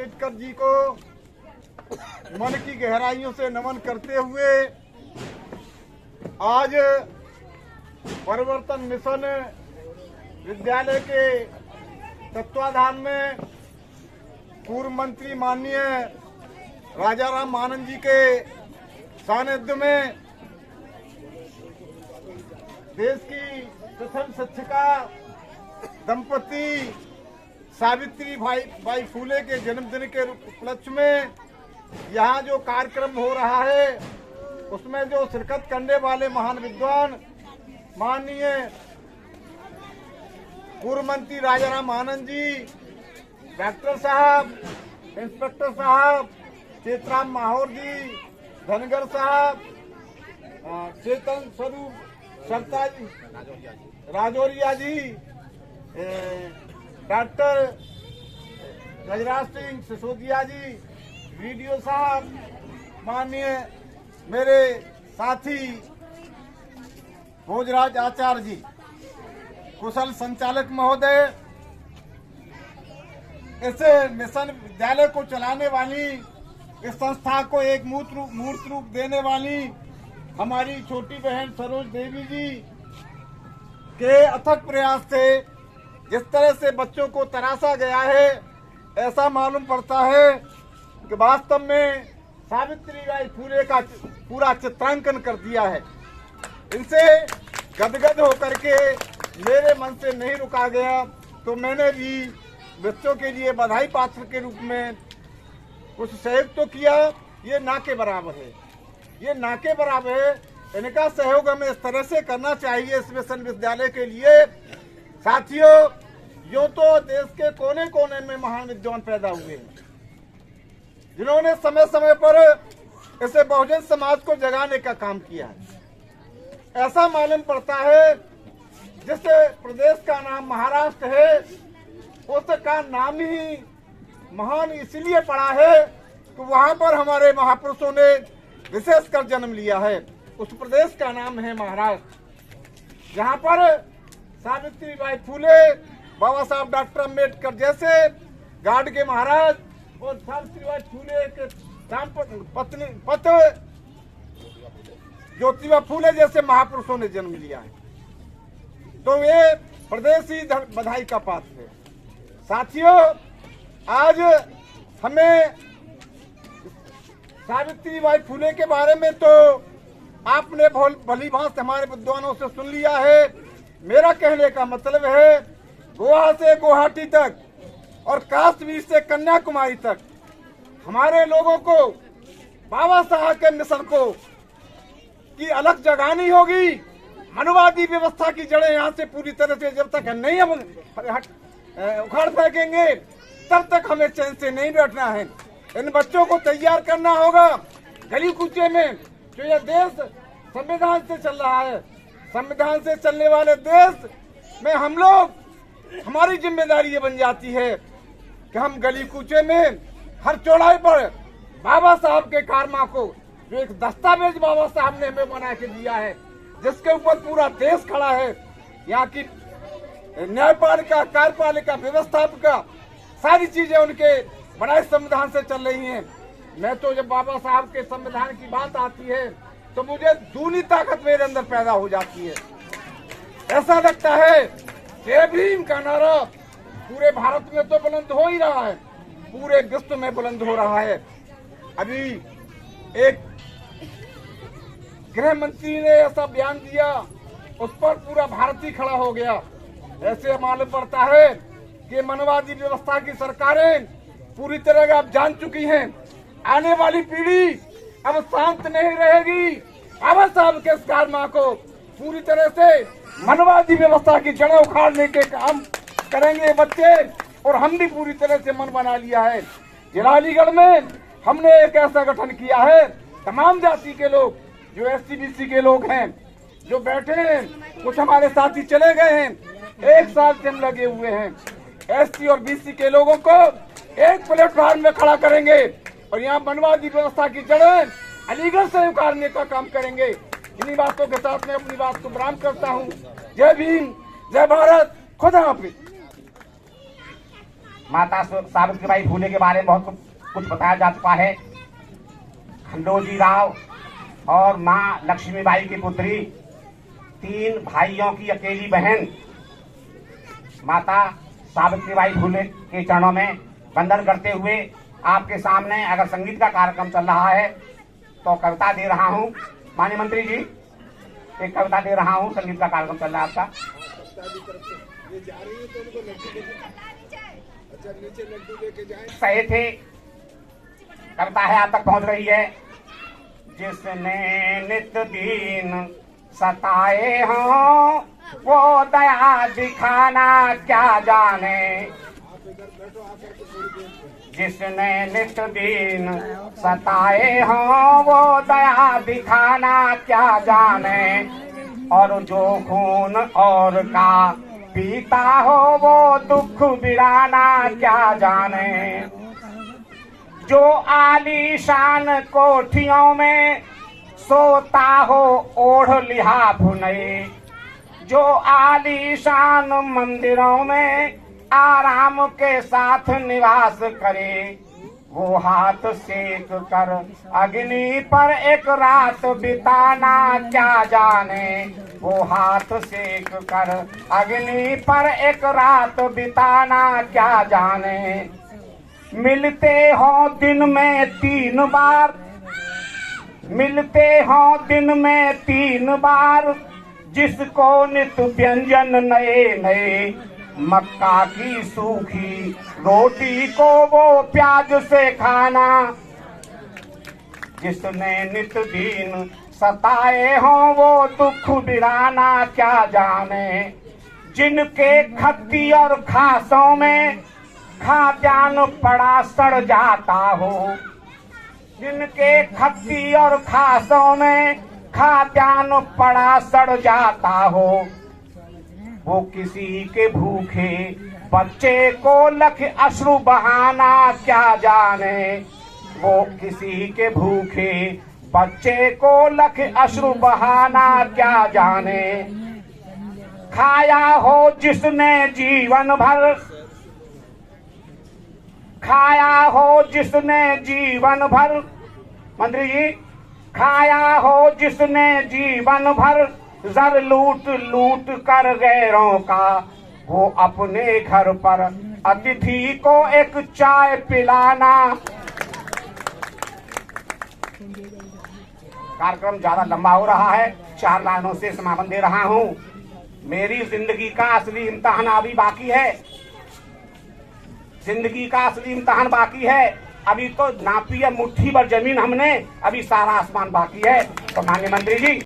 अम्बेडकर जी को मन की गहराइयों से नमन करते हुए आज परिवर्तन मिशन विद्यालय के तत्वाधान में पूर्व मंत्री माननीय राजाराम आनंद जी के सानिध्य में देश की प्रथम शिक्षिका दंपति सावित्री बाई फूले के जन्मदिन के उपलक्ष्य में यहाँ जो कार्यक्रम हो रहा है उसमें जो शिरकत करने वाले महान विद्वान माननीय पूर्व मंत्री राजाराम आनंद जी, डॉक्टर साहब, इंस्पेक्टर साहब, चेतराम माहौर जी, धनगर साहब, चेतन स्वरूप सरता जी, राजौरिया जी, डॉक्टर गजराज सिंह सिसोदिया जी, वीडियो साहब, माननीय मेरे साथी भोजराज आचार्य जी, कुशल संचालक महोदय, इस मिशन विद्यालय को चलाने वाली, इस संस्था को एक मूर्त रूप देने वाली हमारी छोटी बहन सरोज देवी जी के अथक प्रयास से जिस तरह से बच्चों को तराशा गया है, ऐसा मालूम पड़ता है कि वास्तव में सावित्रीबाई फूले का पूरा चित्रांकन कर दिया है। इनसे गदगद होकर के मेरे मन से नहीं रुका गया, तो मैंने भी बच्चों के लिए बधाई पात्र के रूप में कुछ सहयोग तो किया। ये ना के बराबर है, ये ना के बराबर है। इनका सहयोग हमें इस तरह से करना चाहिए इस मिशन विद्यालय के लिए। साथियों, यो तो देश के कोने कोने में महान विद्वान पैदा हुए हैं, जिन्होंने समय समय पर इसे बहुजन समाज को जगाने का काम किया है। ऐसा मालूम पड़ता है जिस प्रदेश का नाम महाराष्ट्र है, उसका नाम ही महान इसलिए पड़ा है कि वहां पर हमारे महापुरुषों ने विशेषकर जन्म लिया है। उस प्रदेश का नाम है महाराष्ट्र, जहां पर सावित्रीबाई फूले, बाबा साहब डॉक्टर अम्बेडकर जैसे, गाडगे महाराज और सावित्रीबाई फूले के पत्नी ज्योतिबा फूले जैसे महापुरुषों ने जन्म लिया है, तो ये प्रदेश ही बधाई का पात्र है। साथियों, आज हमें सावित्रीबाई फूले के बारे में तो आपने भली भांति हमारे विद्वानों से सुन लिया है। मेरा कहने का मतलब है, गोवा से गुवाहाटी तक और काश्मीर से कन्याकुमारी तक हमारे लोगों को बाबा साहब के मिशन को की अलग जगानी होगी। मनुवादी व्यवस्था की जड़ें यहाँ से पूरी तरह से जब तक नहीं हम उखाड़ फेंकेंगे, तब तक हमें चैन से नहीं बैठना है। इन बच्चों को तैयार करना होगा गली कूचे में। जो यह देश संविधान से चल रहा है, संविधान से चलने वाले देश में हम लोग, हमारी जिम्मेदारी ये बन जाती है कि हम गली कूचे में हर चौराहे पर बाबा साहब के कारनामा को, जो एक दस्तावेज बाबा साहब ने हमें बना के दिया है, जिसके ऊपर पूरा देश खड़ा है, यहाँ की न्यायपालिका, कार्यपालिका, व्यवस्थापिका, सारी चीजें उनके बनाए संविधान से चल रही हैं। मैं तो जब बाबा साहब के संविधान की बात आती है तो मुझे दूनी ताकत मेरे अंदर पैदा हो जाती है। ऐसा लगता है जय भीम का नारा पूरे भारत में तो बुलंद हो ही रहा है, पूरे विश्व में बुलंद हो रहा है। अभी एक गृह मंत्री ने ऐसा बयान दिया, उस पर पूरा भारत ही खड़ा हो गया। ऐसे मालूम पड़ता है कि मनवादी व्यवस्था की सरकारें पूरी तरह अब जान चुकी हैं। आने वाली पीढ़ी अब शांत नहीं रहेगी। बाबा साहब के इस कारनामा को पूरी तरह से मनवादी व्यवस्था की जड़ें उखाड़ने के काम करेंगे बच्चे, और हम भी पूरी तरह से मन बना लिया है। जिला अलीगढ़ में हमने एक ऐसा गठन किया है, तमाम जाति के लोग, जो SC-BC के लोग हैं, जो बैठे हैं, कुछ हमारे साथी चले गए हैं, एक साल से हम लगे हुए हैं। SC और BC के लोगों को एक प्लेटफॉर्म में खड़ा करेंगे और यहाँ मनवादी व्यवस्था की जड़ें अलीगढ़ से उखाड़ने का काम करेंगे। इन्हीं बातों के साथ मैं अपनी बात को विराम करता हूँ। जय भीम, जय भारत, खुदा हाफिज। माता सावित्रीबाई फुले के बारे में बहुत कुछ बताया जा चुका है। खंडोजी राव और माँ लक्ष्मीबाई की पुत्री, 3 भाइयों की अकेली बहन माता सावित्रीबाई फुले के चरणों में वंदन करते हुए आपके सामने अगर संगीत का कार्यक्रम चल रहा है तो कविता दे रहा हूँ। माननीय मंत्री जी, एक कविता दे रहा हूँ, संगीत का कार्यक्रम चल रहा है आपका। सही थे, कविता है आप तक पहुंच रही है। जिसने नित दिन सताए हों वो दया दिखाना क्या जाने, जिसने नित दिन सताए हों वो दया दिखाना क्या जाने, और जो खून और का पीता हो वो दुख बिराना क्या जाने, जो आलीशान कोठियों में सोता हो ओढ़ लिहाफ नहीं, जो आलीशान मंदिरों में आराम के साथ निवास करे, वो हाथ सेक कर अग्नि पर एक रात बिताना क्या जाने, वो हाथ सेक कर अग्नि पर एक रात बिताना क्या जाने। मिलते हो दिन में 3 बार, मिलते हो दिन में 3 बार, जिसको नित व्यंजन नए नए, मक्का की सूखी रोटी को वो प्याज से खाना, जिसने नित दिन सताए हो वो दुख बिराना क्या जाने, जिनके खत्ती और खासों में खाद्यान्न पड़ा सड़ जाता हो, जिनके खत्ती और खासों में खाद्यान्न पड़ा सड़ जाता हो, वो किसी के भूखे बच्चे को लख अश्रु बहाना क्या जाने, वो किसी के भूखे बच्चे को लख अश्रु बहाना क्या जाने। खाया हो जिसने जीवन भर, खाया हो जिसने जीवन भर, मंत्री जी, खाया हो जिसने जीवन भर जर लूट लूट कर गैरों का, वो अपने घर पर अतिथि को एक चाय पिलाना। कार्यक्रम ज्यादा लंबा हो रहा है, 4 लाइनों से समापन दे रहा हूँ। मेरी जिंदगी का असली इम्तिहान अभी बाकी है, जिंदगी का असली इम्तिहान बाकी है। अभी तो नापी है मुट्ठी भर जमीन हमने, अभी सारा आसमान बाकी है। तो माननीय मंत्री जी,